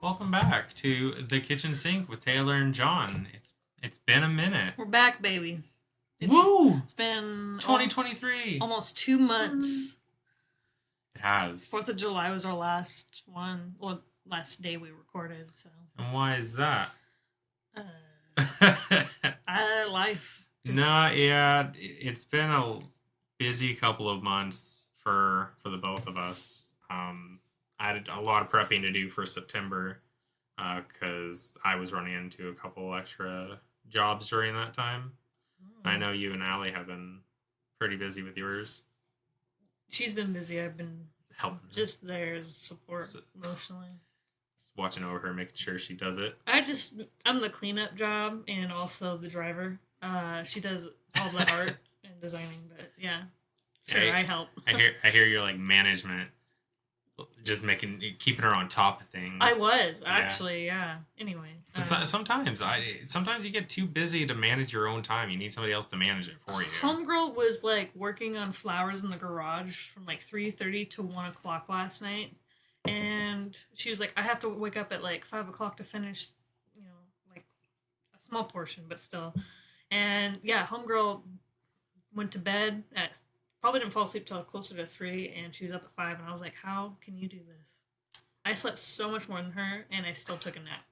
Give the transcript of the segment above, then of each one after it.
Welcome back to the kitchen sink with Taylor and John. It's been a minute. We're back, baby. Woo! It's been 2023. Almost 2 months. It has. 4th of July was our last one. Well, last day we recorded, so. And why is that? Life. It's been a busy couple of months for the both of us. I had a lot of prepping to do for September because I was running into a couple extra jobs during that time. I know you and Allie have been pretty busy with yours. She's been busy. I've been helping just there as support emotionally. Just watching over her, making sure she does it. I'm the cleanup job and also the driver. She does all the art and designing, but yeah. Sure, I help. I hear you're like management. Just keeping her on top of things. I was actually, yeah. Anyway, sometimes you get too busy to manage your own time. You need somebody else to manage it for you. Homegirl was like working on flowers in the garage from like 3:30 to 1 o'clock last night, and she was like, "I have to wake up at like 5 o'clock to finish, like a small portion, but still." And yeah, homegirl went to bed at. Probably didn't fall asleep till closer to 3, and she was up at 5, and I was like, how can you do this? I slept so much more than her, and I still took a nap.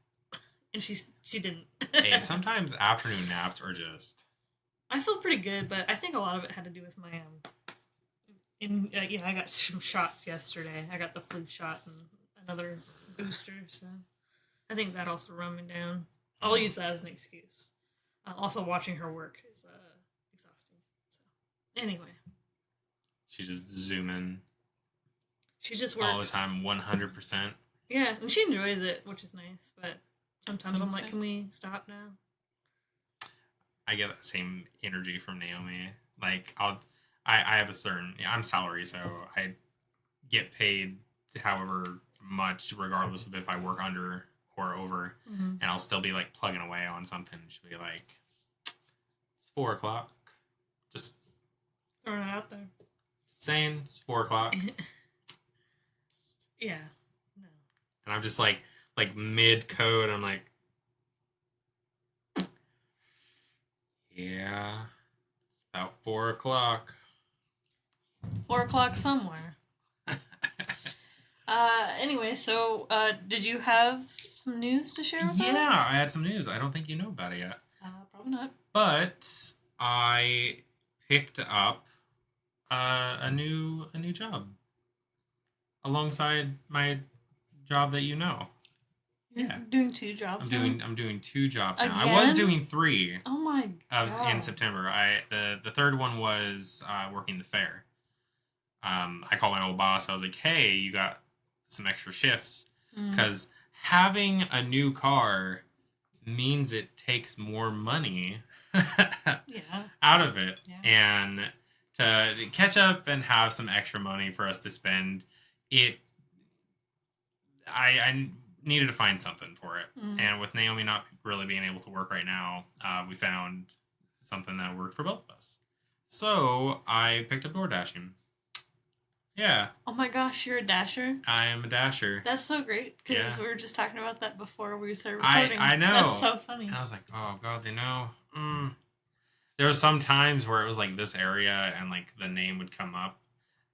And she didn't. Hey, sometimes afternoon naps are just... I feel pretty good, but I think a lot of it had to do with my... I got some shots yesterday. I got the flu shot and another booster, so I think that also run me down. I'll use that as an excuse. Also, watching her work is exhausting. So, anyway. She just zoom in. She just works all the time, 100%. Yeah, and she enjoys it, which is nice. But sometimes I'm like, can we stop now? I get that same energy from Naomi. Like I have a certain. I'm salary, so I get paid however much, regardless of if I work under or over, and I'll still be like plugging away on something. She'll be like, "It's 4 o'clock." Just throwing it out there. Saying it's 4 o'clock. Yeah. No. And I'm just like mid code. I'm like, yeah, it's about 4 o'clock. 4 o'clock somewhere. Anyway, so did you have some news to share with us? Yeah, I had some news. I don't think you know about it yet. Probably not. But I picked up a new job alongside my job that you know. Yeah, doing 2 jobs. I'm doing 2 jobs now. Again? I was doing 3. Oh my god! I was in September. The third one was working the fair. I called my old boss. I was like, "Hey, you got some extra shifts?" Because having a new car means it takes more money out of it, and to catch up and have some extra money for us to spend, I needed to find something for it. And with Naomi not really being able to work right now, we found something that worked for both of us. So I picked up door dashing. Yeah. Oh my gosh, you're a dasher? I am a dasher. That's so great, because we were just talking about that before we started recording. I know. That's so funny. And I was like, oh god, they know. There were some times where it was like this area and like the name would come up,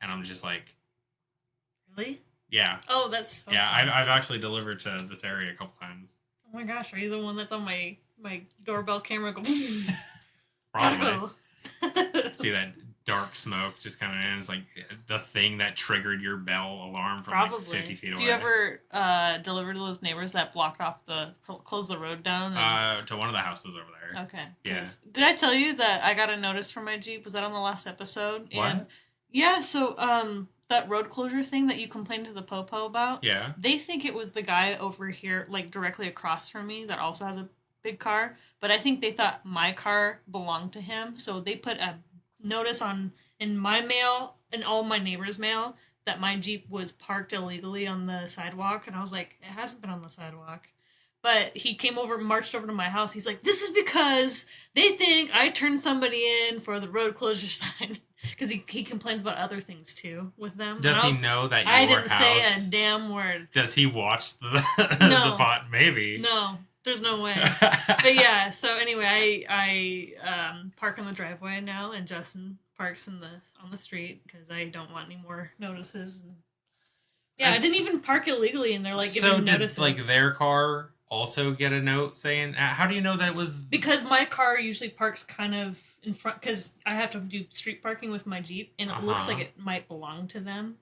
and I'm just like, really? Yeah. Oh, that's so funny. I've actually delivered to this area a couple times. Oh my gosh, are you the one that's on my doorbell camera? Probably. See that dark smoke just coming in? It's like the thing that triggered your bell alarm from like 50 feet away. Do you ever deliver to those neighbors that blocked off closed the road down? To one of the houses over there. Okay. Yeah. Did I tell you that I got a notice from my Jeep? Was that on the last episode? What? And yeah, so that road closure thing that you complained to the Popo about? Yeah. They think it was the guy over here, like directly across from me, that also has a big car. But I think they thought my car belonged to him, so they put a notice in my mail and all my neighbors' mail that my Jeep was parked illegally on the sidewalk, and I was like, it hasn't been on the sidewalk. But he came over, marched over to my house. He's like, "This is because they think I turned somebody in for the road closure sign." Because he complains about other things too with them. Does he know that I your didn't house? say a damn word. Does he watch the No. the pot? Maybe. No, there's no way. But yeah. So anyway, I park on the driveway now, and Justin parks on the street because I don't want any more notices. Yeah, I didn't even park illegally, and they're like giving notices. So did like their car also get a note saying? How do you know that was? Because my car usually parks kind of in front, because I have to do street parking with my Jeep, and it looks like it might belong to them.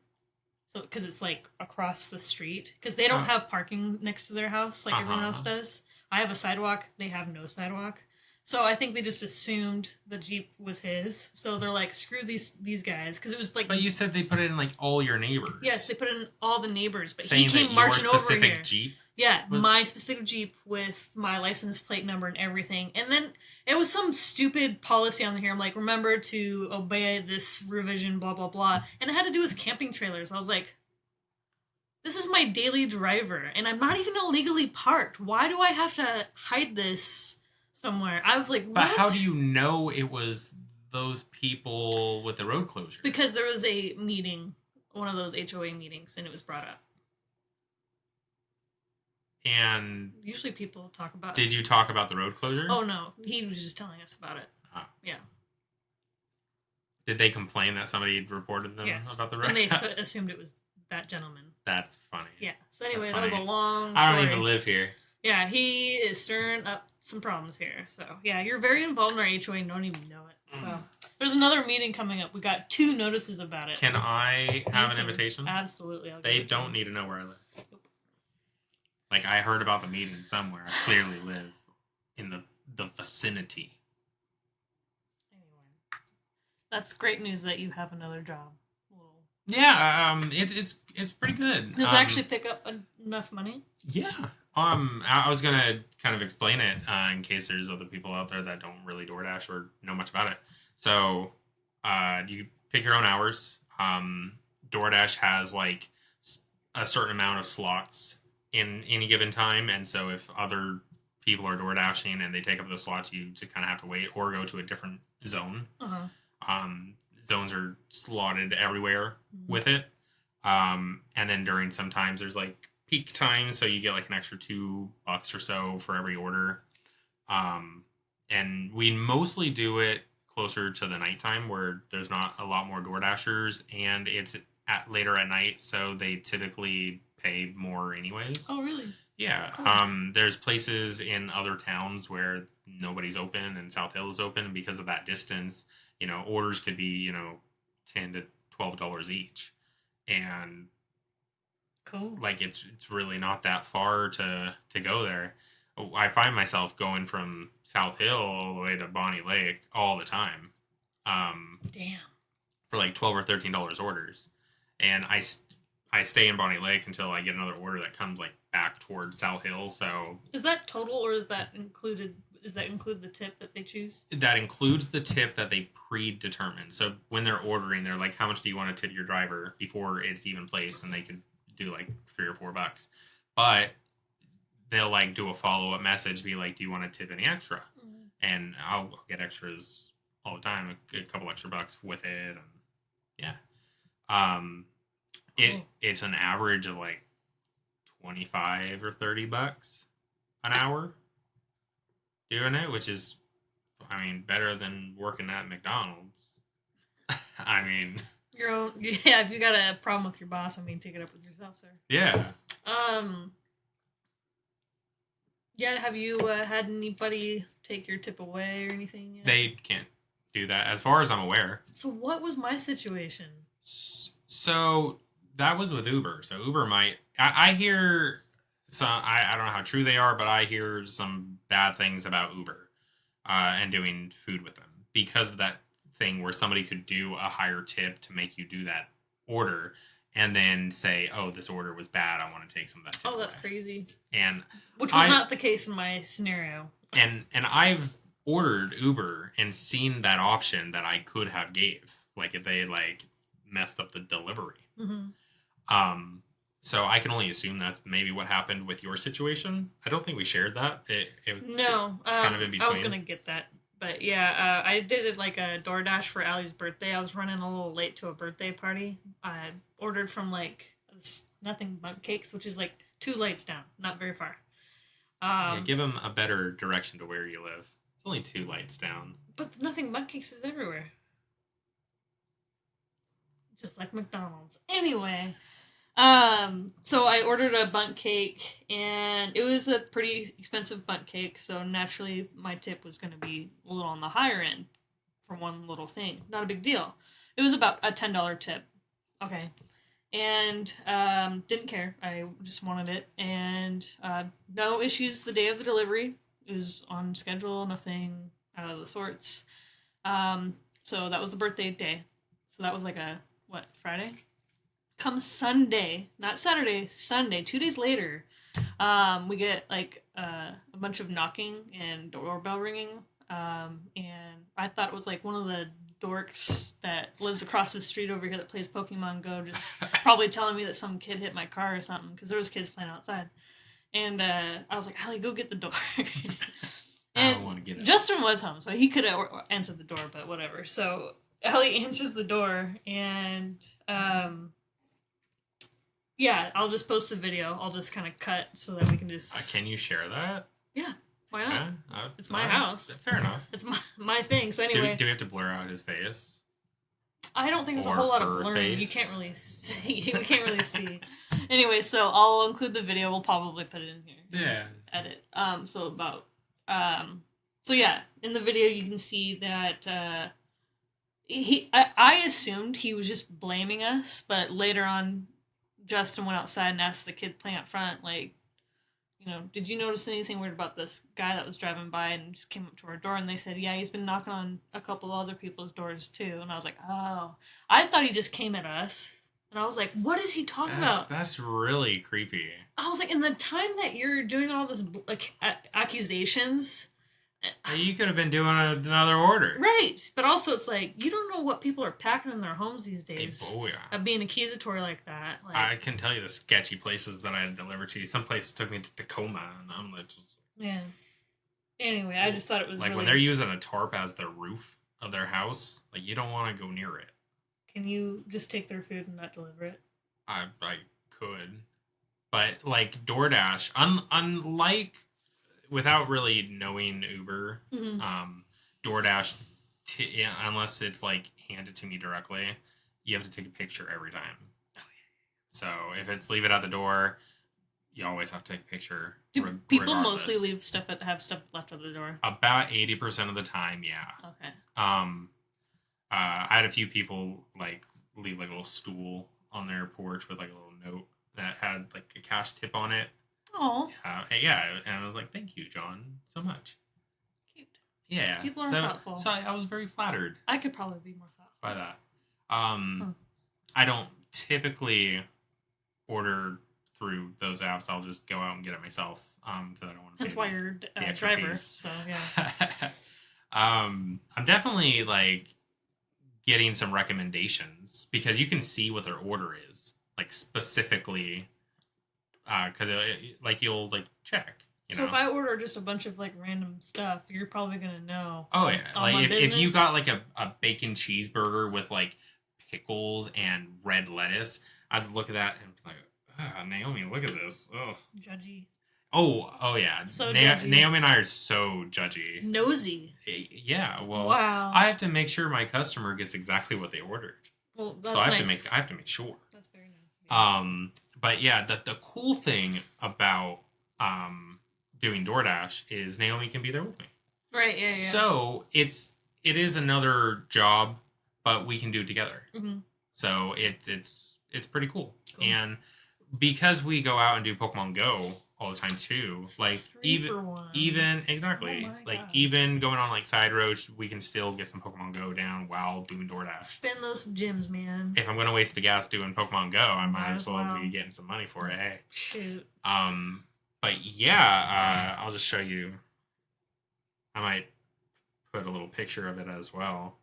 So because it's like across the street, because they don't have parking next to their house like everyone else does. I have a sidewalk; they have no sidewalk. So I think they just assumed the Jeep was his. So they're like, screw these guys, because it was like. But you said they put it in like all your neighbors. Yes, they put it in all the neighbors, but saying he came that marching your over specific here. Jeep. Yeah, my specific Jeep with my license plate number and everything. And then it was some stupid policy on here. I'm like, remember to obey this revision, blah blah blah, and it had to do with camping trailers. I was like, this is my daily driver, and I'm not even illegally parked. Why do I have to hide this somewhere? I was like, what? But how do you know it was those people with the road closure? Because there was a meeting, one of those HOA meetings, and it was brought up. And usually people talk about. Did you talk about the road closure? Oh no, he was just telling us about it. Oh. Yeah. Did they complain that somebody had reported them about the road? And they assumed it was that gentleman. That's funny. Yeah. So anyway, that was a long story. I don't even live here. Yeah, he is stirring up some problems here. So yeah, you're very involved in our HOA and don't even know it. So there's another meeting coming up. We got 2 notices about it. Can I have an invitation? Absolutely. They don't need to know where I live. Nope. Like, I heard about the meeting somewhere. I clearly live in the vicinity. Anyway, that's great news that you have another job. Yeah, it's pretty good. Does it actually pick up enough money? Yeah. I was gonna kind of explain it in case there's other people out there that don't really DoorDash or know much about it. So, you pick your own hours. DoorDash has like a certain amount of slots in any given time, and so if other people are DoorDashing and they take up those slots, you just kind of have to wait or go to a different zone. Zones are slotted everywhere with it, and then during some times there's like peak times, so you get like an extra $2 or so for every order. And we mostly do it closer to the nighttime where there's not a lot more DoorDashers, and it's later at night, so they typically pay more anyways. Oh, really? Yeah. Cool. There's places in other towns where nobody's open and South Hill is open, and because of that distance, orders could be, $10 to $12 each. And cool. Like it's really not that far to go there. I find myself going from South Hill all the way to Bonnie Lake all the time. Damn. For like $12 or $13 orders. And I stay in Bonnie Lake until I get another order that comes like back towards South Hill. So is that total, or is that included? Does that include the tip that they choose? That includes the tip that they predetermine. So when they're ordering, they're like, how much do you want to tip your driver before it's even placed? And they could do like $3 or $4. But they'll like do a follow-up message, be like, do you want to tip any extra? And I'll get extras all the time, a couple extra bucks with it. And yeah. It's an average of like $25 or $30 an hour doing it, which is, better than working at McDonald's. Your own, yeah. If you got a problem with your boss, take it up with yourself, sir. Yeah. Yeah. Have you had anybody take your tip away or anything yet? They can't do that, as far as I'm aware. So what was my situation? So that was with Uber. So Uber might. I hear some. I don't know how true they are, but I hear some bad things about Uber and doing food with them because of that thing where somebody could do a higher tip to make you do that order and then say, "Oh, this order was bad. I want to take some of that tip." Oh, that's crazy. And which was not the case in my scenario. And I've ordered Uber and seen that option that I could have gave, like if they like messed up the delivery. So I can only assume that's maybe what happened with your situation. I don't think we shared that. It was No, kind of in I was between. gonna get that, but yeah, I did it like a DoorDash for Allie's birthday. I was running a little late to a birthday party. I ordered from like Nothing Bundt Cakes, which is like 2 lights down, not very far. Yeah, Um, give them a better direction to where you live. It's only 2 lights down. but Nothing Bundt Cakes is everywhere, just like McDonald's. Anyway, so I ordered a bundt cake, and it was a pretty expensive bundt cake. So naturally, my tip was going to be a little on the higher end for one little thing. Not a big deal. It was about a $10 tip. Okay, and didn't care. I just wanted it, and no issues the day of the delivery. It was on schedule. Nothing out of the sorts. So that was the birthday day. So that was like a what, Friday? Come Sunday, not Saturday, Sunday, 2 days later, we get like a bunch of knocking and doorbell ringing. And I thought it was like one of the dorks that lives across the street over here that plays Pokemon Go, just probably telling me that some kid hit my car or something, because there was kids playing outside. And I was like, Allie, go get the door. I And don't want to get it. Justin was home, so he could have answered the door, but whatever. So Ellie answers the door, and yeah, I'll just post the video. I'll just kind of cut so that we can just. Can you share that? Yeah, why not? It's my alright. house. Fair enough. It's my thing. So anyway, Do we have to blur out his face? I don't think there's a Or whole lot of her blurring. You face? can't really see. We can't really see. Anyway, so I'll include the video. We'll probably put it in here. Yeah. Edit. So yeah, in the video you can see that I assumed he was just blaming us, but later on, Justin went outside and asked the kids playing out front, like, did you notice anything weird about this guy that was driving by and just came up to our door? And they said, yeah, he's been knocking on a couple of other people's doors too. And I was like, oh, I thought he just came at us. And I was like, what is he talking about? That's really creepy. I was like, in the time that you're doing all this like accusations, You could have been doing another order. right? But also, it's like you don't know what people are packing in their homes these days. Hey, boy, Of being accusatory like that. Like, I can tell you the sketchy places that I had delivered to. Some places took me to Tacoma, and I'm like, just yeah. Anyway, I just thought it was like really... when they're using a tarp as the roof of their house. Like, you don't want to go near it. Can you just take their food and not deliver it? I could, but like DoorDash, unlike without really knowing Uber, Mm-hmm. DoorDash, unless it's like handed to me directly, you have to take a picture every time. Oh, So if it's leave it at the door, you always have to take a picture. Do people regardless. mostly leave have stuff left at the door? About 80% of the time, yeah. Okay. I had a few people like leave like a little stool on their porch with like a little note that had like a cash tip on it. Oh. Yeah, and I was like, "Thank you, John, so much." Cute. Yeah, People are thoughtful. So I was very flattered I could probably be more thoughtful by that. I don't typically order through those apps. I'll just go out and get it myself because I don't want to. That's why you're a driver. So yeah. I'm definitely like getting some recommendations because you can see what their order is, like specifically, because like you'll like check. So if I order just a bunch of like random stuff, you're probably gonna know. Oh yeah, like if you business. got like a bacon cheeseburger with like pickles and red lettuce, I'd look at that and be like, Naomi, look at this. Oh, Judgy. Oh yeah. So judgy. Naomi and I are so judgy. Nosy. Yeah. Well, wow. I have to make sure my customer gets exactly what they ordered. Well, that's so I nice. have to make sure. That's very nice. But yeah, the cool thing about doing DoorDash is Naomi can be there with me. Right. Yeah. Yeah. So it is another job, but we can do it together. Mm-hmm. So it's pretty cool. And because we go out and do Pokemon Go all the time too, like even exactly even going on like side roads, we can still get some Pokemon Go down while doing DoorDash. Spend those gems, man. If I'm gonna waste the gas doing Pokemon Go, I might as well be getting some money for it. Hey. Shoot. But yeah, I'll just show you. I might put a little picture of it as well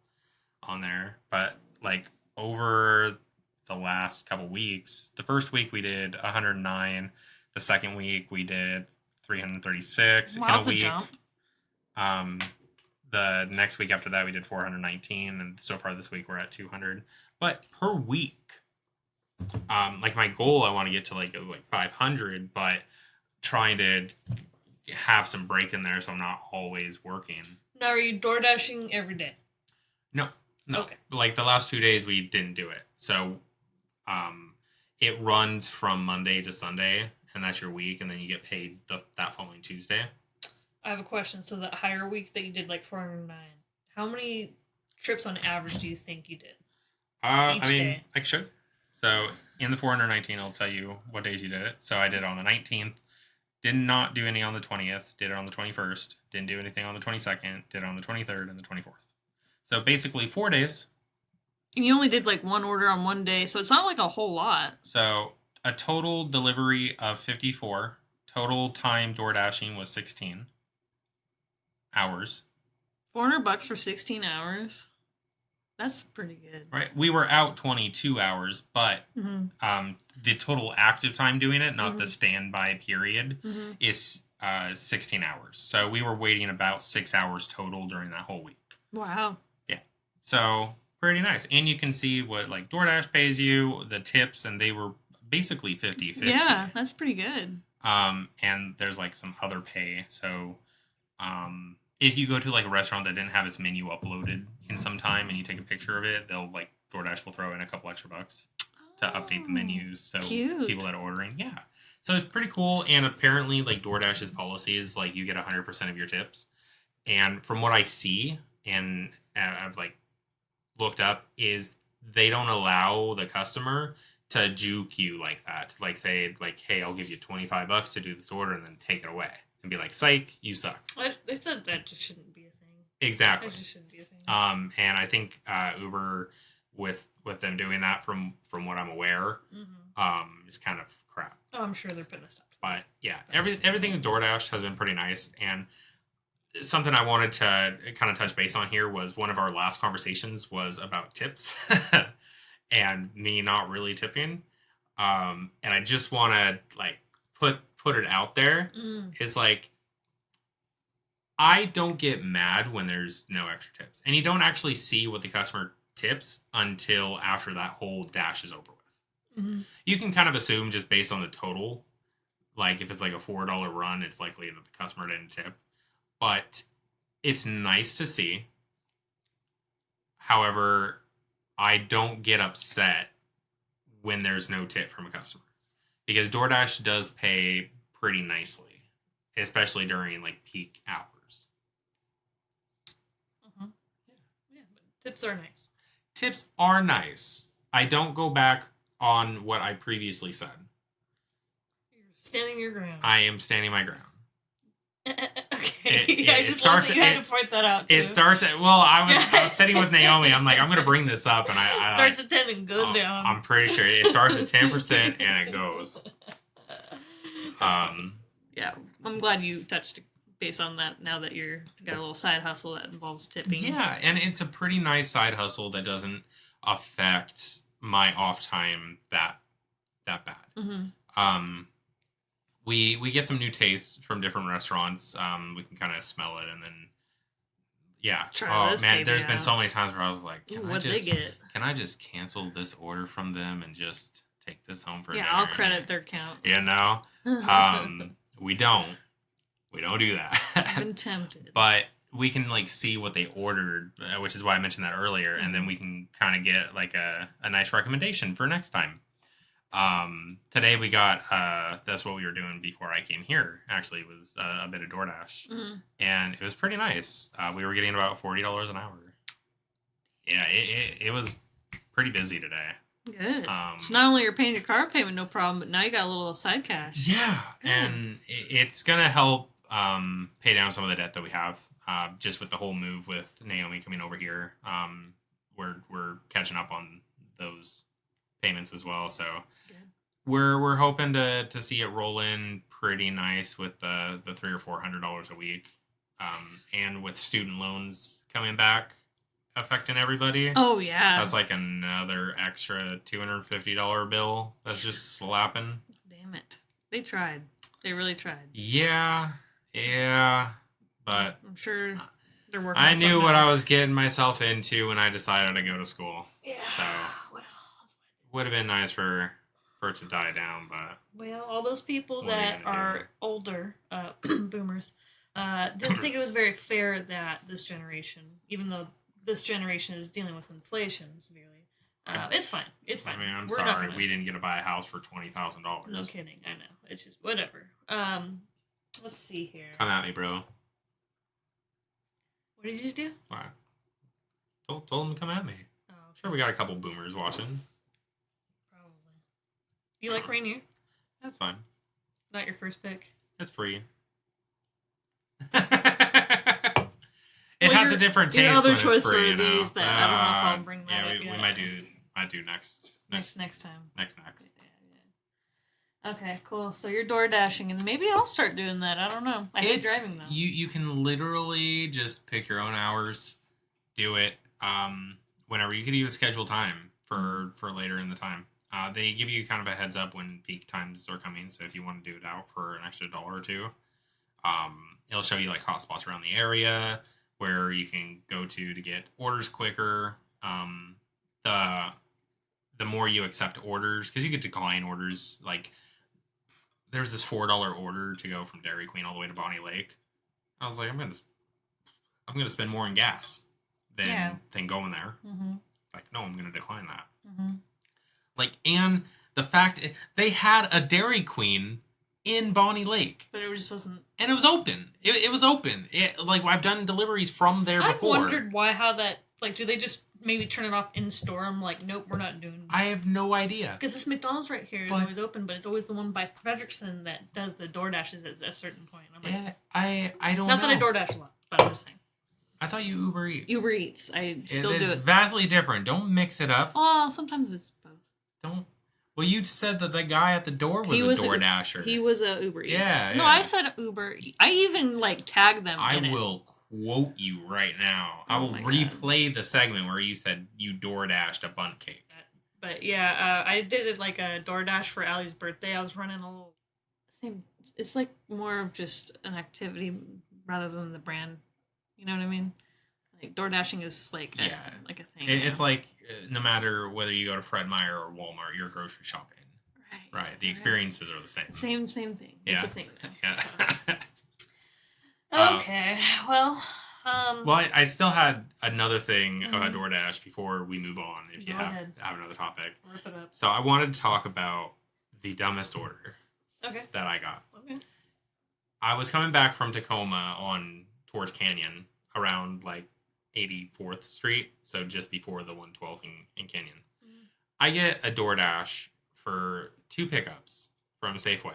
on there. But like over the last couple weeks. The first week we did 109. The second week we did 336 Wow, in a that's a week. jump. The next week after that we did 419, and so far this week we're at 200. But per week, like my goal, I want to get to like 500, but trying to have some break in there so I'm not always working. Now, are you door dashing every day? No. Okay. Like the last 2 days we didn't do it. So it runs from Monday to Sunday, and that's your week, and then you get paid that following Tuesday. I have a question. So that higher week that you did like 409, how many trips on average do you think you did? I mean, day? I should. So in the 419, I'll tell you what days you did it. So I did it on the 19th. Did not do any on the 20th. Did it on the 21st. Didn't do anything on the 22nd. Did it on the 23rd and the 24th. So basically 4 days. And you only did like one order on one day, so it's not like a whole lot. So a total delivery of 54. Total time door dashing was 16 hours. $400 for 16 hours. That's pretty good. Right. We were out 22 hours, but the total active time doing it, not the standby period, is 16 hours. So we were waiting about 6 hours total during that whole week. Wow. Yeah. So pretty nice. And you can see what like DoorDash pays you, the tips, and they were basically 50-50. Yeah, that's pretty good. And there's like some other pay. So if you go to like a restaurant that didn't have its menu uploaded in some time and you take a picture of it, they'll like DoorDash will throw in a couple extra bucks to update the menus. So cute. People that are ordering, yeah. So it's pretty cool. And apparently like DoorDash's policy is like you get 100% of your tips. And from what I see, and I've like looked up, is they don't allow the customer to juke you like that. Like say like, hey, I'll give you $25 to do this order and then take it away. And be like, psych, you suck. I thought that just shouldn't be a thing. Exactly. That just shouldn't be a thing. And I think Uber, with them doing that, from what I'm aware, is kind of crap. Oh, I'm sure they're putting a stop to it. But yeah, everything with DoorDash has been pretty nice. And something I wanted to kind of touch base on here was one of our last conversations was about tips and me not really tipping. And I just want to like put it out there. It's like, I don't get mad when there's no extra tips. And you don't actually see what the customer tips until after that whole dash is over with. You can kind of assume just based on the total. Like if it's like a $4 run, it's likely that the customer didn't tip. But it's nice to see. However, I don't get upset when there's no tip from a customer. Because DoorDash does pay pretty nicely, especially during like peak hours. Yeah, but tips are nice. Tips are nice. I don't go back on what I previously said. You're standing your ground. I am standing my ground. Okay. I just love that you had to point that out too. It starts at, well, I was sitting with Naomi. I'm like, I'm going to bring this up. And I starts at 10 and goes down. I'm pretty sure it starts at 10% and it goes. Yeah, I'm glad you touched base on that now that you're got a little side hustle that involves tipping. Yeah, and it's a pretty nice side hustle that doesn't affect my off time that bad. We get some new tastes from different restaurants. We can kind of smell it and then Try this, man, there's been so many times where I was like, can I just cancel this order from them and just take this home for dinner? I'll credit their count. You know? We don't do that. I've been tempted. But we can like see what they ordered, which is why I mentioned that earlier, and then we can kind of get like a nice recommendation for next time. Today we got that's what we were doing before I came here. Actually, it was a bit of DoorDash, and it was pretty nice. We were getting about $40 an hour. Yeah, it was pretty busy today. Good. So not only you're paying your car payment, no problem, but now you got a little side cash. Yeah, and it's gonna help pay down some of the debt that we have. Just with the whole move with Naomi coming over here, we're catching up on those payments as well. So we're hoping to see it roll in pretty nice with the $300 or $400 a week, and with student loans coming back affecting everybody. Oh yeah. That's like another extra $250 bill. That's just slapping. Damn it. They tried. They really tried. Yeah, but I'm sure they're working. I on knew something what else. I was getting myself into when I decided to go to school. Yeah. So would have been nice for it to die down, but well, all those people what are you that gonna are do? older, boomers, didn't think it was very fair that this generation, even though this generation is dealing with inflation severely, it's fine. It's fine. I mean, I'm We're not sorry, gonna- we didn't get to buy a house for $20,000. No kidding. I know. It's just whatever. Let's see here. Come at me, bro. What did you do? Why? Told him to come at me. Oh, Sure, we got a couple boomers watching. probably. You like Rainier? That's fine. Not your first pick. It's free. Well, It has a different taste. Your other when choice it's free, for you know? these that I don't know if I'll bring that yeah, up we yet. might do next time. Next. Yeah. Okay, cool. So you're door dashing, and maybe I'll start doing that. I don't know. I hate driving though. You can literally just pick your own hours, do it whenever. You could even schedule time for later in the time. They give you kind of a heads up when peak times are coming. So if you want to do it out for an extra $1 or $2, it'll show you like hot spots around the area where you can go to get orders quicker. The more you accept orders, because you get decline orders. Like there's this $4 order to go from Dairy Queen all the way to Bonnie Lake. I was like, I'm gonna spend more in gas than going there. Mm-hmm. Like, no, I'm gonna decline that. Mm-hmm. Like, and the fact they had a Dairy Queen in Bonnie Lake, But it just wasn't. and it was open. It was open. Like I've done deliveries from there before. I wondered how that. Like, do they just maybe turn it off in store? I'm like, nope, we're not doing. I have no idea. Because this McDonald's right here is always open, but it's always the one by Frederickson that does the door dashes at a certain point. I'm like, yeah, I don't. Not know. that I door dash a lot, but I'm just saying. I thought you Uber Eats. Uber Eats, I still do It's it. vastly different. Don't mix it up. Oh, sometimes it's both. Don't. Well, you said that the guy at the door was a door dasher. He was a Uber Eats. Yeah. No, I said Uber. I even tagged them. I will quote you right now. I will replay the segment where you said you door dashed a bundt cake. But yeah, I did it like a DoorDash for Allie's birthday. I was running a little. It's like more of just an activity rather than the brand. You know what I mean? Like door dashing is like a thing. It's like no matter whether you go to Fred Meyer or Walmart, you're grocery shopping. Right. The experiences are the same. Same thing. Yeah. It's a thing now. Yeah. Okay. Well. Well, I still had another thing about DoorDash before we move on. If you have another topic. Rip it up. So I wanted to talk about the dumbest order. Okay. That I got. Okay. I was coming back from Tacoma towards Canyon around like 84th Street, so just before the 112 in Canyon. I get a DoorDash for 2 pickups from Safeway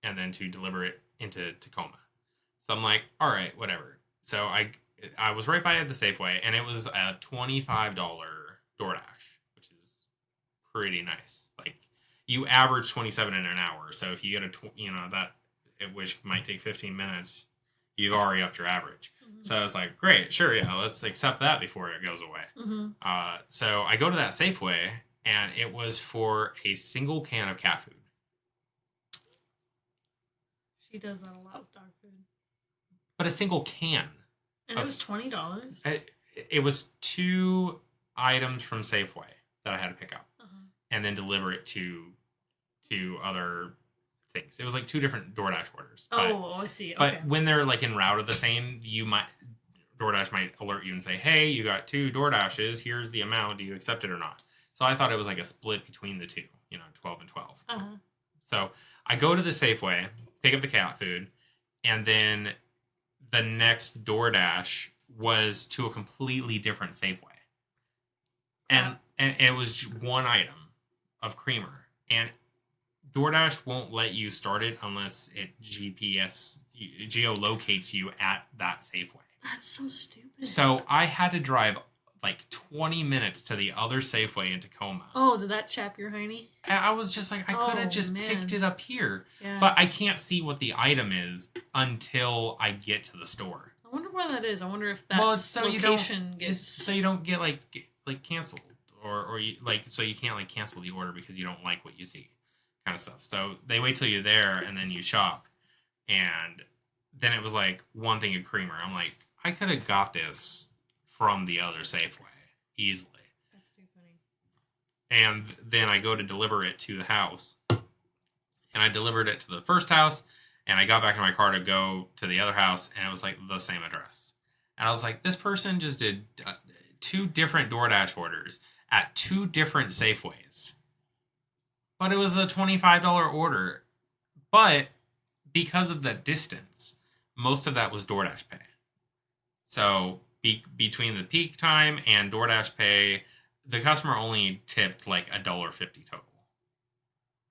and then to deliver it into Tacoma. So I'm like, all right, whatever. So I was right by the Safeway, and it was a $25 DoorDash, which is pretty nice. Like you average 27 in an hour, so if you get which might take 15 minutes, you've already upped your average. So I was like, great, sure, yeah, let's accept that before it goes away. So I go to that Safeway, and it was for a single can of cat food. She does that a lot with dog food. But a single can. And it was $20. It was 2 items from Safeway that I had to pick up. And then deliver it to other things. It was like 2 different DoorDash orders. I see. Okay. But when they're like en route of the same, DoorDash might alert you and say, hey, you got 2 DoorDashes. Here's the amount. Do you accept it or not? So I thought it was like a split between the 2, 12 and 12. So I go to the Safeway, pick up the cat food, and then the next DoorDash was to a completely different Safeway. And it was 1 item of creamer. And DoorDash won't let you start it unless it geolocates you at that Safeway. That's so stupid. So I had to drive like 20 minutes to the other Safeway in Tacoma. Oh, did that chap your hiney? I was just like, I could have just picked it up here. Yeah. But I can't see what the item is until I get to the store. I wonder why that is. I wonder if that location gets. So you don't get like canceled, or you so you can't like cancel the order because you don't like what you see, kind of stuff. So they wait till you're there and then you shop, and then it was like one thing of creamer. I'm like, I could have got this from the other Safeway easily. That's too funny. And then I go to deliver it to the house, and I delivered it to the first house. And I got back in my car to go to the other house, and it was like the same address. And I was like, this person just did 2 different DoorDash orders at 2 different Safeways. But it was a $25 order. But because of the distance, most of that was DoorDash pay. So between the peak time and DoorDash pay, the customer only tipped like $1.50 total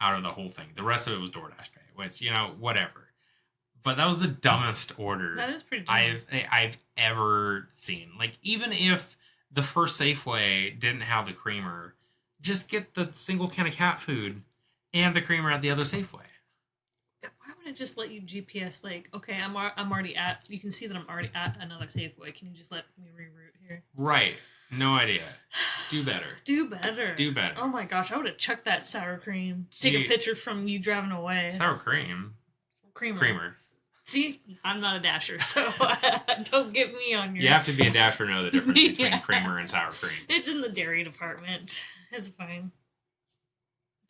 out of the whole thing. The rest of it was DoorDash pay, which, whatever. But that was the dumbest order that is pretty dumb. I've ever seen. Like, even if the first Safeway didn't have the creamer, just get the single can of cat food and the creamer at the other Safeway. Why would it just let you GPS, like, okay, I'm already at, you can see that I'm already at another Safeway. Can you just let me reroute here? Right. No idea. Do better. Do better. Do better. Oh my gosh, I would have chucked that sour cream. Take a picture from you driving away. Sour cream? Creamer. See, I'm not a dasher, so don't get me on your... You have to be a dasher to know the difference between creamer and sour cream. It's in the dairy department. It's fine.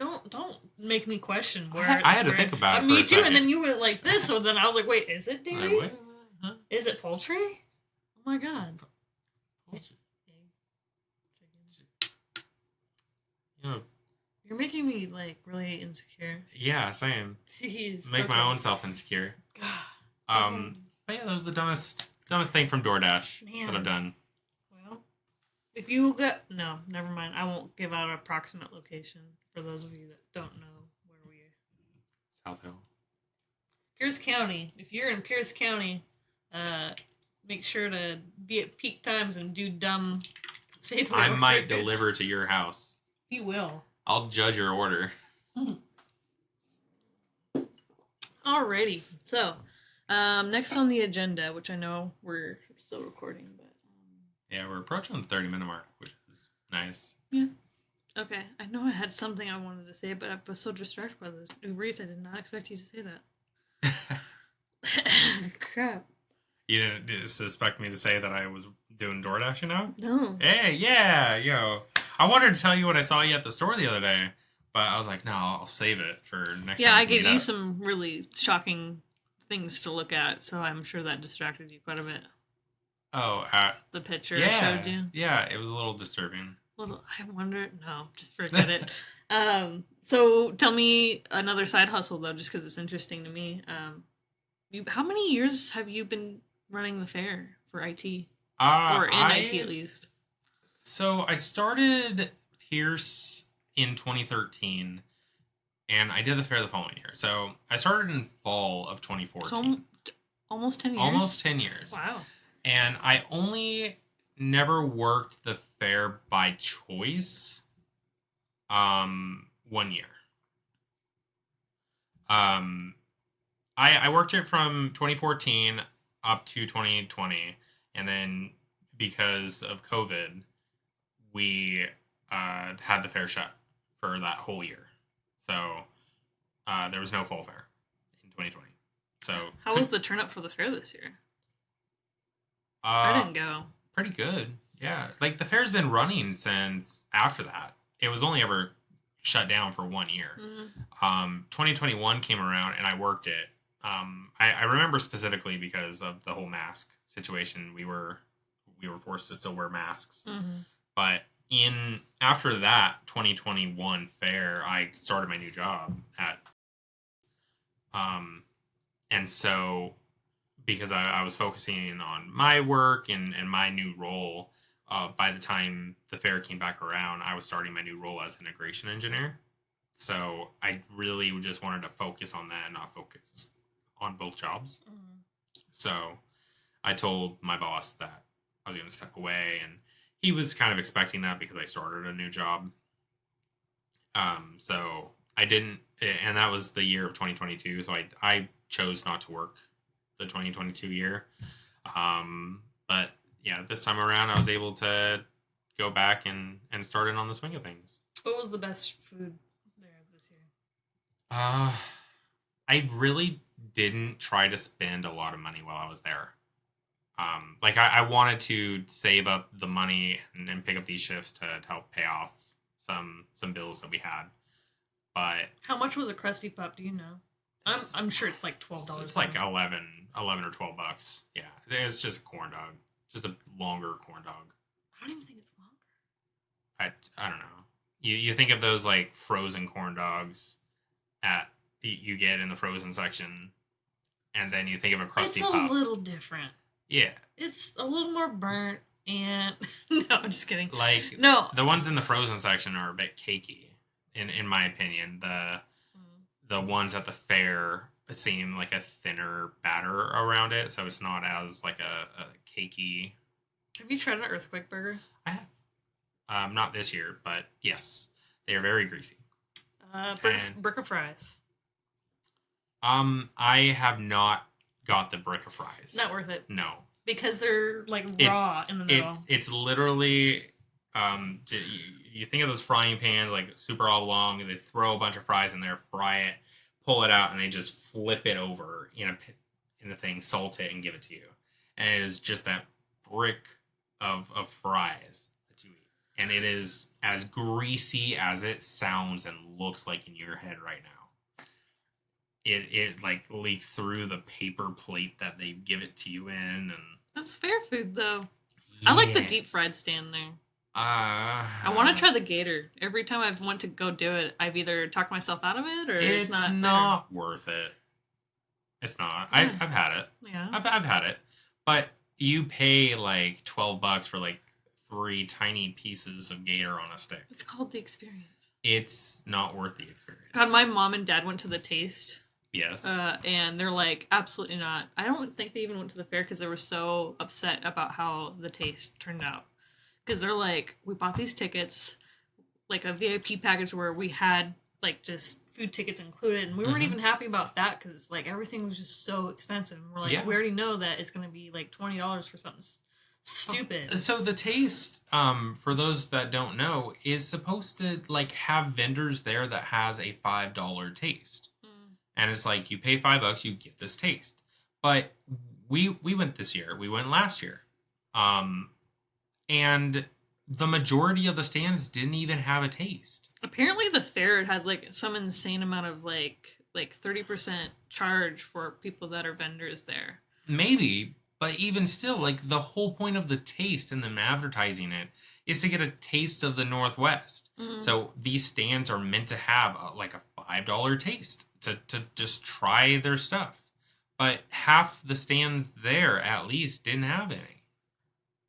Don't make me question where... I had to think about it for a Me too, second. And then you went like this, so then I was like, wait, is it dairy? Wait, huh? Is it poultry? Oh my god. Poultry. You're making me, like, really insecure. Yeah, same. Jeez. Make my own self insecure. But yeah, that was the dumbest thing from DoorDash that I've done. Well, if you got... No, never mind. I won't give out an approximate location for those of you that don't know where we are. South Hill. Pierce County. If you're in Pierce County, make sure to be at peak times and do dumb Safeway I might orders. deliver to your house. You will. I'll judge your order. Alrighty. So, next on the agenda, which I know we're still recording, but... Yeah, we're approaching the 30-minute mark, which is nice. Yeah. Okay. I know I had something I wanted to say, but I was so distracted by this Uber Eats, I did not expect you to say that. Crap. You didn't suspect me to say that I was doing DoorDash, No. Hey, yeah, yo. I wanted to tell you what I saw you at the store the other day, but I was like, no, I'll save it for next time. Yeah, I gave you some really shocking things to look at, so I'm sure that distracted you quite a bit. Oh, the picture I showed you. Yeah, it was a little disturbing. I wonder. No, just forget it. So tell me another side hustle though, just because it's interesting to me. How many years have you been running the fair for IT, or in IT at least? So I started Pierce in 2013, and I did the fair the following year. So I started in fall of 2014. So almost 10 years? Almost 10 years. Wow. And I only never worked the fair by choice 1 year. I worked it from 2014 up to 2020, and then because of COVID, we had the fair shut for that whole year. So there was no fall fair in 2020. So how was the turnout for the fair this year? I didn't go. Pretty good. Yeah. Like the fair's been running since after that. It was only ever shut down for 1 year. Mm-hmm. 2021 came around and I worked it. I remember specifically because of the whole mask situation. We were forced to still wear masks. Mm-hmm. But after that 2021 fair, I started my new job at and so because I was focusing on my work and my new role, by the time the fair came back around, I was starting my new role as integration engineer. So I really just wanted to focus on that and not focus on both jobs. Mm-hmm. So I told my boss that I was going to step away, and he was kind of expecting that because I started a new job. So I didn't, and that was the year of 2022. So I chose not to work the 2022 year. But yeah, this time around, I was able to go back and start in on the swing of things. What was the best food there this year? Uh, I really didn't try to spend a lot of money while I was there. Like I wanted to save up the money and pick up these shifts to help pay off some bills that we had. But How much was a crusty pup? Do you know? I'm sure it's like $12. it's like 11 or $12. Yeah, it's just a corn dog, just a longer corn dog. I don't even think it's longer. I don't know. You think of those like frozen corn dogs at you get in the frozen section, and then you think of a crusty It's a pup. little different. Yeah, It's a little more burnt and no, I'm just kidding. like No. the ones in the frozen section are a bit cakey, in my opinion. The ones at the fair seem like a thinner batter around it, so it's not as like a cakey. Have you tried an earthquake burger? I have. Not this year, but yes, they are very greasy. Brick of fries. I have not got the brick of fries. Not worth it. No, Because they're like raw in the middle. It's literally you think of those frying pans like super oblong, and they throw a bunch of fries in there, fry it, pull it out, and they just flip it over in a thing, salt it, and give it to you. And it is just that brick of fries that you eat, and it is as greasy as it sounds and looks like in your head right now. It like leaks through the paper plate that they give it to you in, and That's fair food though. yeah. I like the deep fried stand there. I want to try the gator. Every time I've went to go do it, I've either talked myself out of it or It's not worth it. It's not. Yeah. I've had it. Yeah. I've had it, but you pay like $12 for like 3 tiny pieces of gator on a stick. It's called the experience. It's not worth the experience. God, my mom and dad went to the Taste. Yes. And they're like, absolutely not. I don't think they even went to the fair because they were so upset about how the Taste turned out. Because they're like, we bought these tickets, like a VIP package where we had like just food tickets included, and we weren't even happy about that because like everything was just so expensive. And we're like, we already know that it's going to be like $20 for something stupid. So the Taste, for those that don't know, is supposed to like have vendors there that has a $5 taste. And it's like, you pay $5, you get this taste. But we went this year. We went last year. And the majority of the stands didn't even have a taste. Apparently the fair has like some insane amount of like 30% charge for people that are vendors there. Maybe, but even still, like the whole point of the taste and them advertising it is to get a taste of the Northwest. So these stands are meant to have like a $5 taste to just try their stuff. But half the stands there at least didn't have any.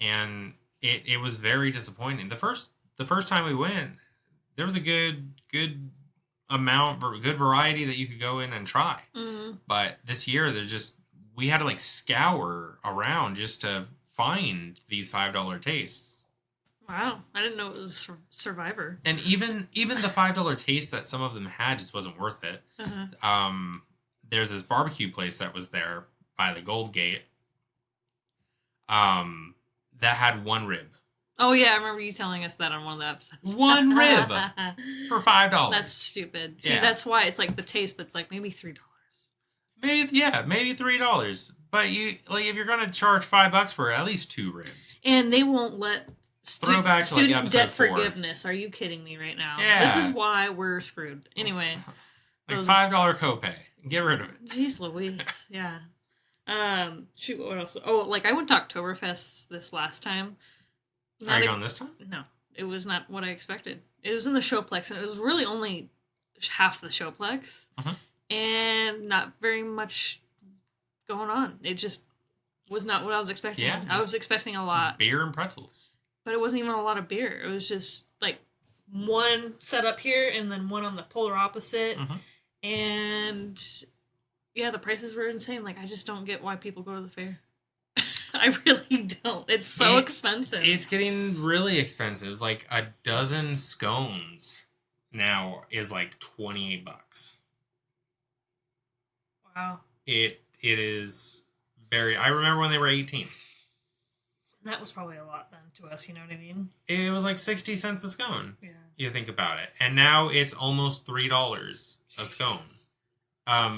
And it was very disappointing. The first time we went, there was a good amount, good variety that you could go in and try. But this year, we had to like scour around just to find these $5 tastes. Wow, I didn't know it was Survivor. And even the $5 taste that some of them had just wasn't worth it. There's this barbecue place that was there by the Gold Gate. That had one rib. Oh yeah, I remember you telling us that on one of the episodes. One rib for $5. That's stupid. See, Yeah. that's why it's like the taste, but it's like maybe $3. Maybe $3. But you like if you're gonna charge $5 for at least 2 ribs. And they won't let Throwback to like student debt episode 4. forgiveness. Are you kidding me right now? Yeah. This is why we're screwed. Anyway. Like $5 copay. Get rid of it. Jeez Louise. Yeah. Shoot, what else? Oh, like I went to Oktoberfest this last time. Are you going this time? No, it was not what I expected. It was in the Showplex, and it was really only half the Showplex, and not very much going on. It just was not what I was expecting. Yeah, I was expecting a lot. Beer and pretzels. But it wasn't even a lot of beer. It was just like one set up here and then one on the polar opposite. And yeah, the prices were insane. Like, I just don't get why people go to the fair. I really don't. It's so expensive. It's getting really expensive. Like a dozen scones now is like $28. Wow. It is Very. I remember when they were 18. That was probably a lot then to us, you know what I mean? It was like 60 cents a scone. Yeah. You think about it. And now it's almost $3 a scone.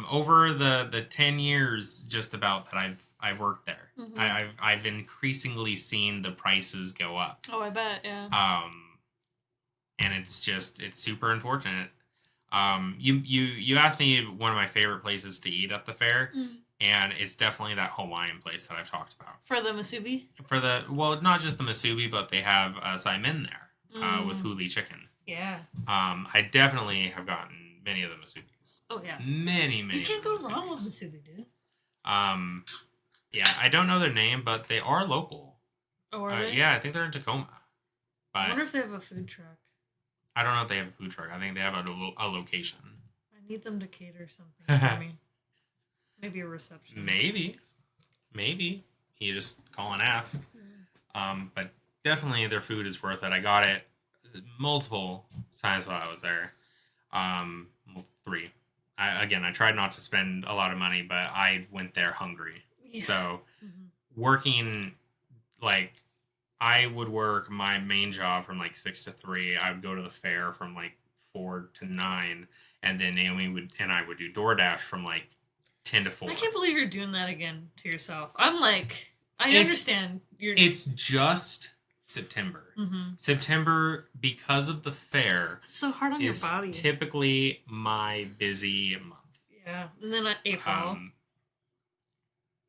Over the 10 years just about that I've worked there. Mm-hmm. I've increasingly seen the prices go up. Oh, I bet, yeah. And it's super unfortunate. You asked me one of my favorite places to eat at the fair. And it's definitely that Hawaiian place that I've talked about. For the masubi? Well, not just the masubi, but they have saimin there with huli chicken. Yeah. I definitely have gotten many of the masubis. Oh, yeah. Many. You can't go wrong with masubi, dude. Yeah, I don't know their name, but they are local. Oh, are they? Yeah, I think they're in Tacoma. But I wonder if they have a food truck. I don't know if they have a food truck. I think they have a location. I need them to cater something for me. Maybe a reception. Maybe. You just call and ask. But definitely their food is worth it. I got it multiple times while I was there. 3. I tried not to spend a lot of money, but I went there hungry. Yeah. So working, like, I would work my main job from like 6 to 3. I would go to the fair from like 4 to 9. And then Naomi and I would do DoorDash from like 10 to 4. I can't believe you're doing that again to yourself. I'm like, understand. It's just September. Mm-hmm. September, because of the fair, it's so hard on your body. Typically my busy month. Yeah, and then April.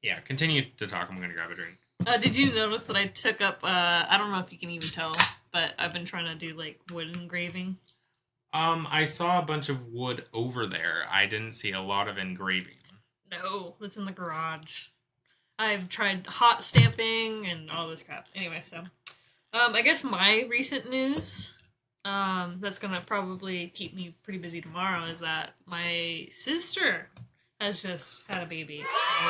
Yeah, continue to talk. I'm going to grab a drink. Did you notice that I took up, I don't know if you can even tell, but I've been trying to do like wood engraving. I saw a bunch of wood over there. I didn't see a lot of engraving. No, it's in the garage. I've tried hot stamping and all this crap. Anyway, so I guess my recent news that's gonna probably keep me pretty busy tomorrow is that my sister has just had a baby. So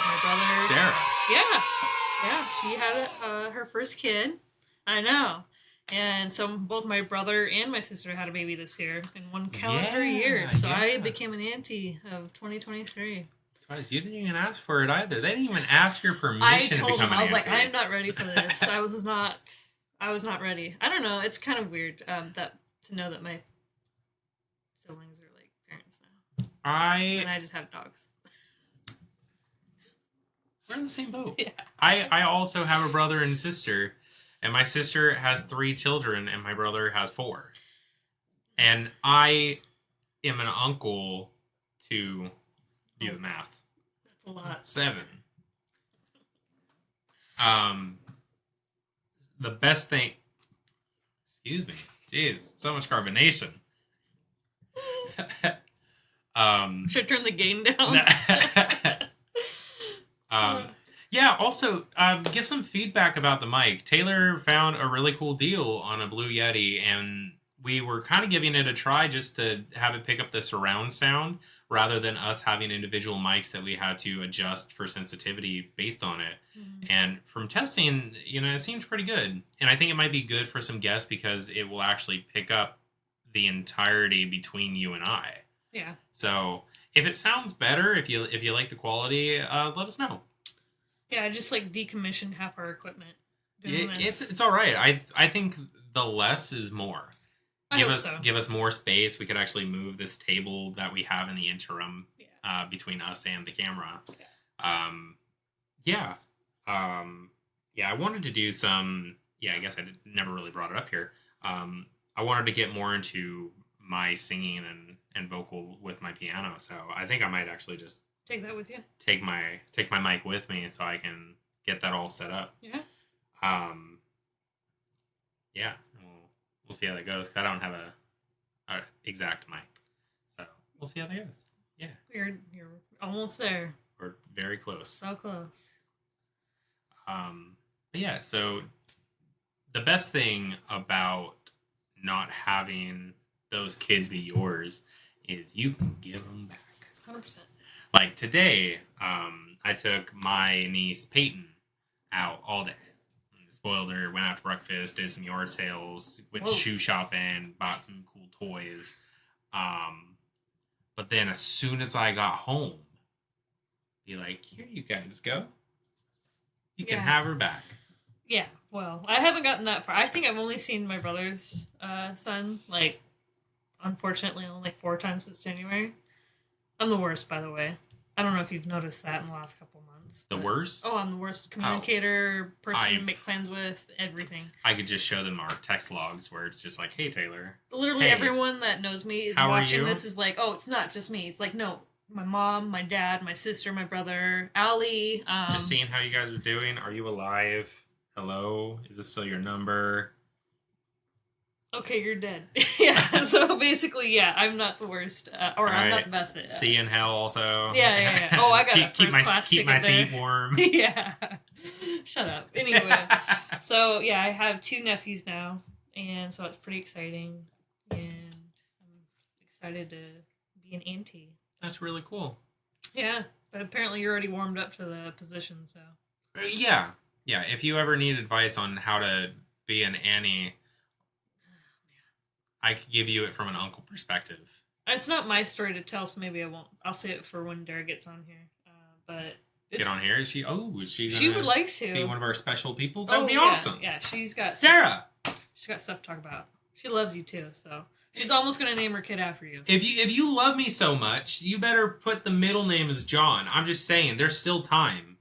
my brother, Dara. Yeah, she had her first kid. I know. And so both my brother and my sister had a baby this year in one calendar year. So I became an auntie of 2023. You didn't even ask for it either. They didn't even ask your permission to become an auntie. I was like, I'm not ready for this. I was not ready. I don't know. It's kind of weird to know that my siblings are like parents now. And I just have dogs. We're in the same boat. Yeah. I also have a brother and sister, and my sister has 3 children, and my brother has 4. And I am an uncle to do the math. That's a lot. 7. The best thing. Excuse me. Jeez, so much carbonation. Should I turn the gain down? Yeah, also, give some feedback about the mic. Taylor found a really cool deal on a Blue Yeti, and we were kind of giving it a try just to have it pick up the surround sound rather than us having individual mics that we had to adjust for sensitivity based on it. Mm-hmm. And from testing, it seems pretty good. And I think it might be good for some guests because it will actually pick up the entirety between you and I. Yeah. So if it sounds better, if you like the quality, let us know. Yeah, I just decommissioned half our equipment. It's all right. I think the less is more. Give us more space. We could actually move this table that we have in the interim between us and the camera. Yeah. I wanted to do some. Yeah, I guess never really brought it up here. I wanted to get more into my singing and vocal with my piano. So I think I might actually just take that with you. Take my mic with me so I can get that all set up. Yeah. Yeah. We'll see how that goes. I don't have a exact mic, so we'll see how that goes. Yeah. You're almost there. We're very close. So close. But yeah. So the best thing about not having those kids be yours is you can give them back. 100%. Like today, I took my niece Peyton out all day. Spoiled her, went out to breakfast, did some yard sales, went shoe shopping, bought some cool toys. But then as soon as I got home, be like, here you guys go. You can have her back. Yeah, well, I haven't gotten that far. I think I've only seen my brother's son, like, unfortunately, only 4 times since January. I'm the worst, by the way. I don't know if you've noticed that in the last couple months. The worst? Oh, I'm the worst communicator, person to make plans with, everything. I could just show them our text logs where it's just like, hey, Taylor. Literally everyone that knows me is watching this is like, oh, it's not just me. It's like, no, my mom, my dad, my sister, my brother, Allie. Just seeing how you guys are doing. Are you alive? Hello? Is this still your number? Okay, you're dead. Yeah, so basically, yeah, I'm not the worst, or I'm not the best at See you in hell also. Yeah. Oh, I got keep my seat warm. Yeah. Shut up. Anyway, so yeah, I have 2 nephews now, and so it's pretty exciting, and I'm excited to be an auntie. That's really cool. Yeah, but apparently you're already warmed up to the position, so. Yeah. If you ever need advice on how to be an Annie, I could give you it from an uncle perspective. It's not my story to tell, so maybe I won't. I'll say it for when Dara gets on here. But get on here? Is she she would like to be one of our special people? That would be awesome. Yeah, she's got Dara. She's got stuff to talk about. She loves you too, so she's almost gonna name her kid after you. If you love me so much, you better put the middle name as John. I'm just saying, there's still time.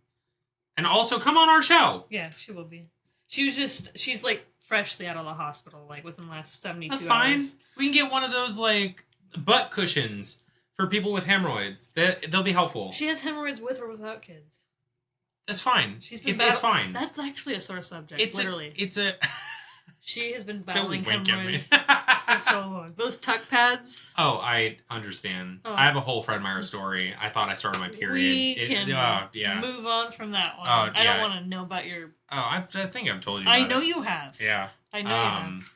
And also, come on our show. Yeah, she will be. She's like freshly out of the hospital, like within the last 72 hours. That's fine. We can get one of those, like, butt cushions for people with hemorrhoids. They'll be helpful. She has hemorrhoids with or without kids. That's fine. It's fine. That's actually a sore subject, literally. She has been battling hemorrhoids for so long. Those tuck pads. Oh, I understand. I have a whole Fred Meyer story. I thought I started my period. We can move on from that one. I don't want to know about your... Oh, I think I've told you I know you have. Yeah. I know you have.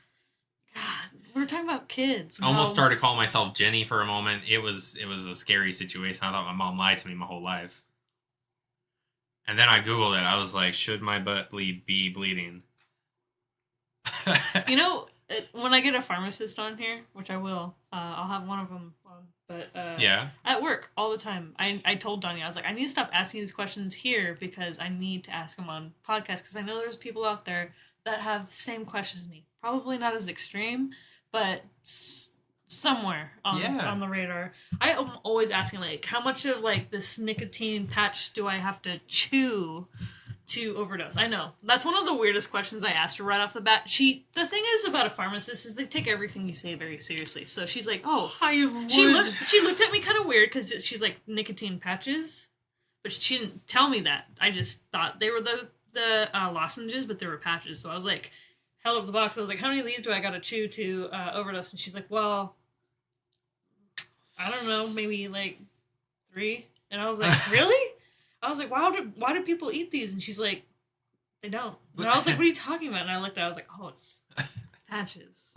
God, we're talking about kids. Almost started calling myself Jenny for a moment. It was a scary situation. I thought my mom lied to me my whole life. And then I Googled it. I was like, should my butt be bleeding? You know, when I get a pharmacist on here, which I will, I'll have one of them on. But at work all the time, I told Donnie, I was like, I need to stop asking these questions here because I need to ask them on podcasts because I know there's people out there that have the same questions as me. Probably not as extreme, but somewhere on the radar. I am always asking, like, how much of like this nicotine patch do I have to chew to overdose? I know that's one of the weirdest questions I asked her right off the bat. The thing is about a pharmacist is they take everything you say very seriously. So she's like, "Oh, she looked at me kind of weird because she's like nicotine patches, but she didn't tell me that. I just thought they were the lozenges, but they were patches. So I was like, held up the box. I was like, how many of these do I got to chew to overdose? And she's like, well, I don't know, maybe like 3. And I was like, really? I was like, why do people eat these? And she's like, they don't. And I was like, what are you talking about? And I looked at it, I was like, oh, it's patches.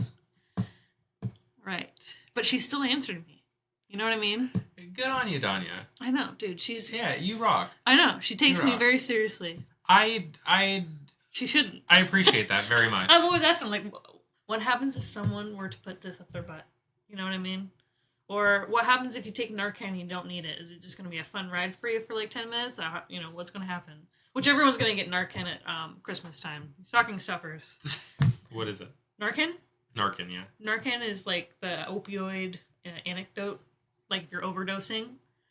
Right. But she still answered me. You know what I mean? Good on you, Danya. I know, dude. Yeah, you rock. I know. She takes me very seriously. She shouldn't. I appreciate that very much. I'm always asking, like, what happens if someone were to put this up their butt? You know what I mean? Or what happens if you take Narcan and you don't need it? Is it just going to be a fun ride for you for like 10 minutes? You know, what's going to happen? Which everyone's going to get Narcan at Christmas time. Stocking stuffers. What is it? Narcan? Narcan, yeah. Narcan is like the opioid anecdote. Like if you're overdosing.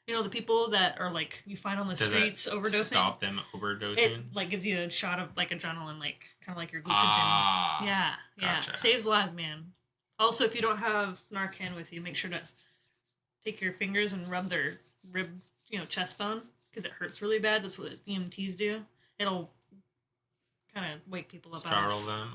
You know, the people that are like, you find on the streets overdosing. Stop them overdosing? It like gives you a shot of like adrenaline, like kind of like your glucogen. Yeah. Gotcha. Saves lives, man. Also, if you don't have Narcan with you, make sure to take your fingers and rub their rib, chest bone, because it hurts really bad. That's what EMTs do. It'll kind of wake people up. Startle them.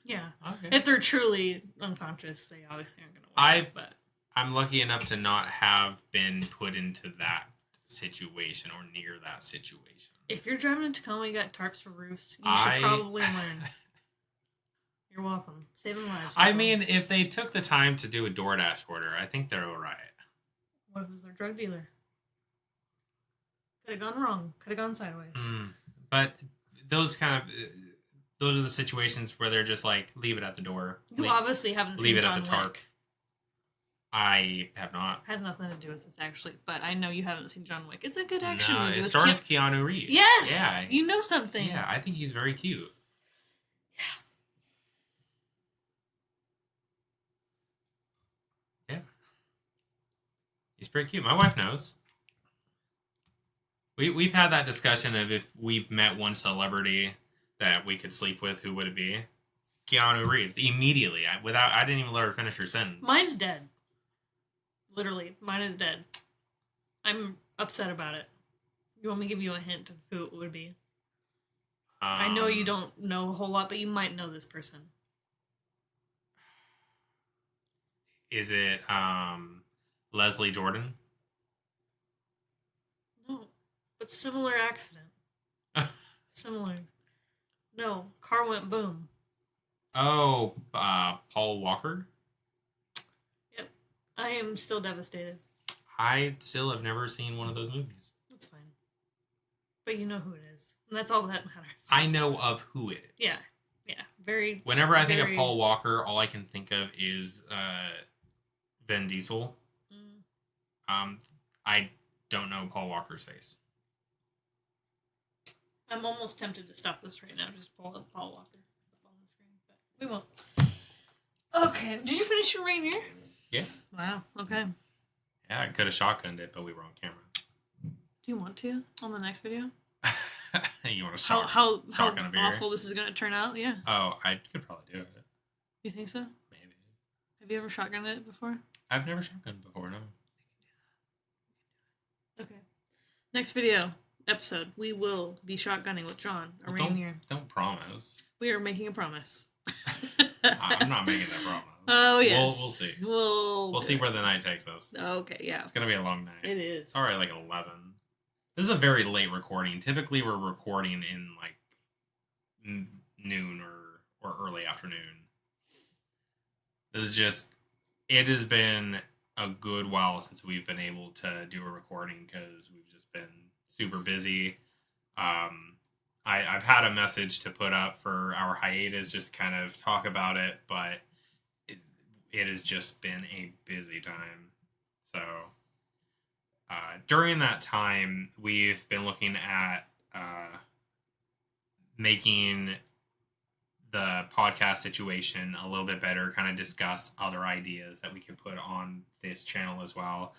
Yeah. Okay. If they're truly unconscious, they obviously aren't going to wake up. But I'm lucky enough to not have been put into that situation or near that situation. If you're driving in Tacoma, you got tarps for roofs. You should probably learn. You're welcome. Saving lives. I mean, if they took the time to do a DoorDash order, I think they're all right. What if it was their drug dealer? Could have gone wrong. Could have gone sideways. But those are the situations where they're just like, leave it at the door. You obviously haven't seen John Wick. I have not. Has nothing to do with this actually, but I know you haven't seen John Wick. It's a good action No, movie. it with stars Keanu Reeves. Yes. Yeah. You know something. Yeah, I think he's very cute. Yeah. He's pretty cute. My wife knows. We've had that discussion of if we've met one celebrity that we could sleep with, who would it be? Keanu Reeves. Immediately. I didn't even let her finish her sentence. Mine's dead. Literally, mine is dead. I'm upset about it. You want me to give you a hint of who it would be? I know you don't know a whole lot, but you might know this person. Is it Leslie Jordan? No, but similar accident. Similar. No, car went boom. Oh, Paul Walker? Yep. I am still devastated. I still have never seen one of those movies. That's fine. But you know who it is. And that's all that matters. I know of who it is. Yeah. Yeah. Very. Whenever I think of Paul Walker, all I can think of is Vin Diesel. I don't know Paul Walker's face. I'm almost tempted to stop this right now. Just pull up Paul Walker up on the screen, but we won't. Okay. Did you finish your Rainier? Yeah. Wow. Okay. Yeah, I could have shotgunned it, but we were on camera. Do you want to on the next video? You want to how shotgun a beer? Awful this is going to turn out? Yeah. Oh, I could probably do it. You think so? Maybe. Have you ever shotgunned it before? I've never shotgunned before, no. Okay. Next video episode, we will be shotgunning with John. Don't promise. We are making a promise. I'm not making that promise. Oh yes. We'll see. We'll see where the night takes us. Okay, yeah. It's gonna be a long night. It is. It's already like 11. This is a very late recording. Typically, we're recording in like noon or early afternoon. This is just. It has been a good while since we've been able to do a recording because we've just been super busy. I've had a message to put up for our hiatus, just to kind of talk about it, but it has just been a busy time. So during that time, we've been looking at making the podcast situation a little bit better, kind of discuss other ideas that we could put on this channel as well.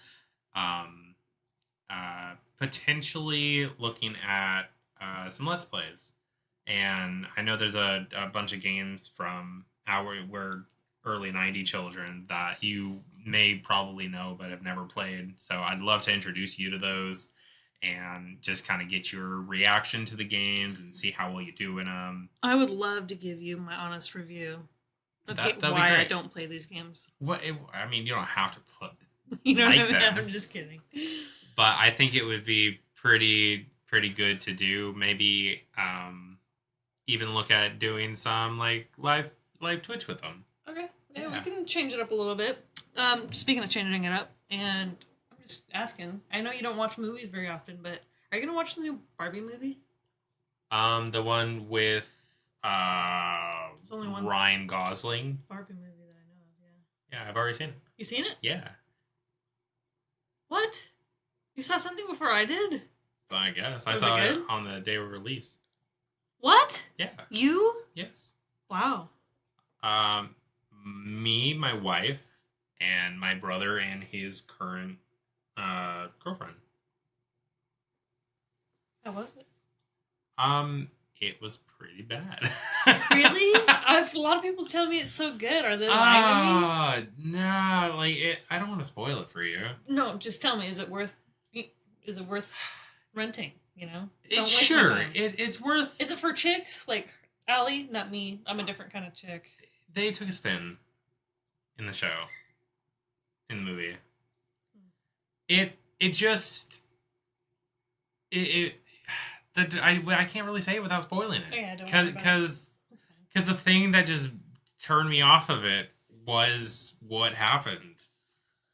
Potentially looking at some Let's Plays. And I know there's a bunch of games from we're early 90s children that you may probably know but have never played. So I'd love to introduce you to those and just kind of get your reaction to the games and see how well you do in them. I would love to give you my honest review of why I don't play these games. I mean, you don't have to play. You know what I mean? I'm just kidding. But I think it would be pretty good to do. Maybe even look at doing some like live Twitch with them. Okay. Yeah, we can change it up a little bit. Speaking of changing it up, and I'm just asking. I know you don't watch movies very often, but are you gonna watch the new Barbie movie? The one with There's only one Ryan Gosling. Barbie movie that I know of. Yeah. Yeah, I've already seen it. You seen it? Yeah. What? You saw something before I did? I guess Was I saw it it on the day of release. What? Yeah. You? Yes. Wow. Me, my wife, and my brother and his current girlfriend. How was it? It was pretty bad. Really? A lot of people tell me it's so good. Are they lying to me? No, like it. I don't want to spoil it for you. No, just tell me. Is it worth renting? You know? It's sure. It's worth. Is it for chicks like Allie? Not me. I'm a different kind of chick. They took a spin in the show, in the movie. I can't really say it without spoiling it. Yeah, don't because the thing that just turned me off of it was what happened,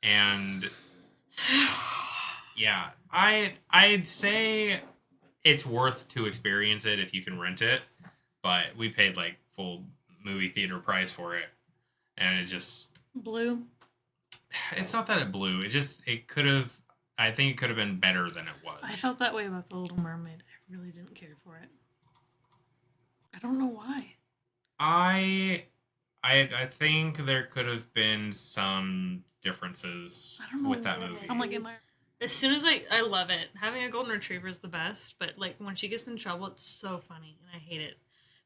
and yeah, I'd say it's worth to experience it if you can rent it, but we paid like full movie theater price for it, and it just Blue. It's not that it blew. It could have. I think it could have been better than it was. I felt that way about The Little Mermaid. I really didn't care for it. I don't know why. I think there could have been some differences I don't know with that why. movie. I'm like, as soon as I love it. Having a golden retriever is the best, but like when she gets in trouble, it's so funny and I hate it.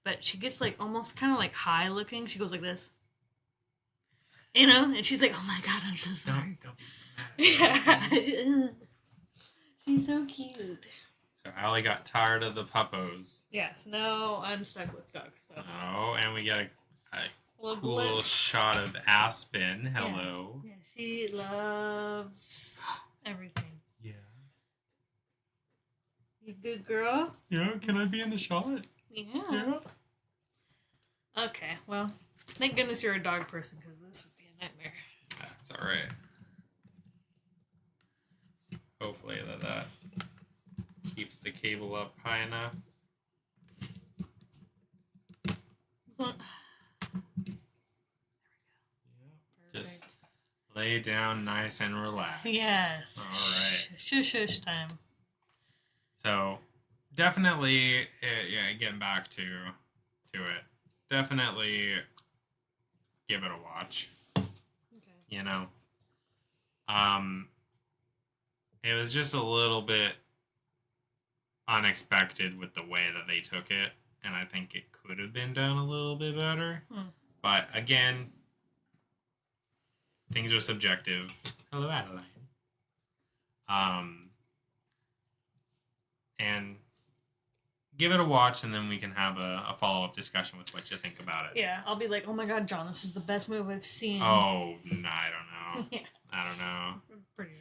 But she gets like almost kind of like high looking. She goes like this, and she's like, "Oh my god, I'm so sorry." Don't be so mad. Yeah. She's so cute. So Allie got tired of the puppos. Yes. No, I'm stuck with Duck. So. Oh, and we got a Little cool glimpse. shot of Aspen. Hello. Yeah, she loves everything. Yeah. You good girl? Yeah. Can I be in the shot? Yeah. Okay. Well, thank goodness you're a dog person because this would be a nightmare. That's all right. Hopefully that keeps the cable up high enough. Just lay down nice and relaxed. Yes. All right. Shush time. So, definitely, getting back to it, definitely give it a watch. Okay. You know, it was just a little bit unexpected with the way that they took it, and I think it could have been done a little bit better. But again, things are subjective. Hello, Adeline. And give it a watch, and then we can have a follow-up discussion with what you think about it. Yeah, I'll be like, oh my god, John, this is the best movie I've seen. Oh, no, I don't know. Yeah. I don't know. I'm pretty sure.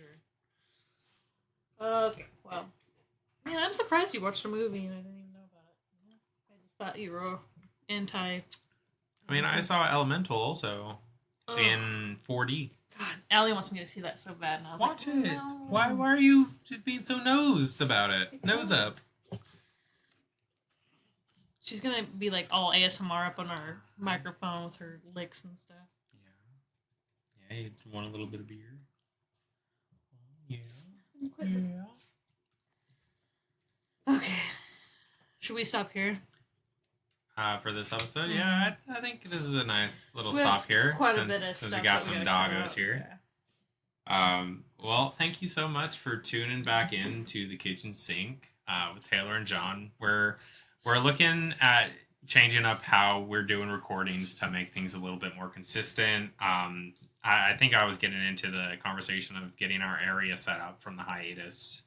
Okay, well. Man, I'm surprised you watched a movie and I didn't even know about it. I just thought you were anti... I mean, I saw Elemental also in 4D. God, Allie wants me to see that so bad, and I was Watch like, it. no. Why are you being so nosed about it? Nose up. She's gonna be like all ASMR up on our microphone with her licks and stuff. Yeah. Yeah, you want a little bit of beer? Yeah. Yeah. Okay. Should we stop here? For this episode, yeah, I think this is a nice little We stop have here. quite a bit of since stuff we got that we some gotta cover doggos up, here. yeah. Well, thank you so much for tuning back into the kitchen sink with Tayler and John. We're looking at changing up how we're doing recordings to make things a little bit more consistent. I think I was getting into the conversation of getting our area set up from the hiatus.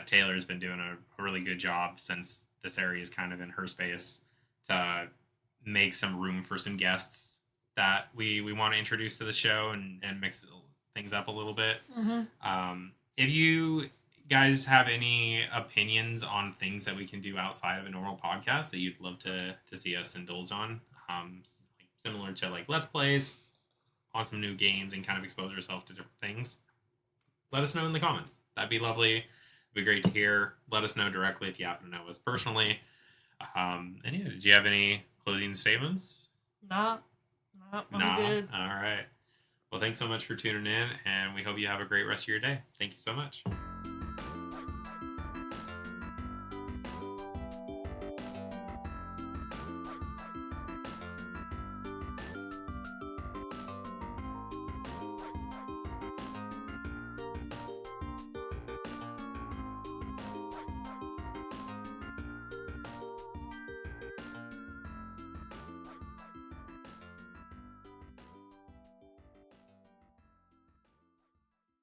Taylor's been doing a really good job since this area is kind of in her space to make some room for some guests that we want to introduce to the show and mix things up a little bit. If you guys have any opinions on things that we can do outside of a normal podcast that you'd love to see us indulge on, similar to like Let's Plays on some new games and kind of expose yourself to different things, let us know in the comments. That'd be lovely. It'd be great to hear. Let us know directly if you happen to know us personally. And yeah, did you have any closing statements? I'm good. All right. Well, thanks so much for tuning in, and we hope you have a great rest of your day. Thank you so much.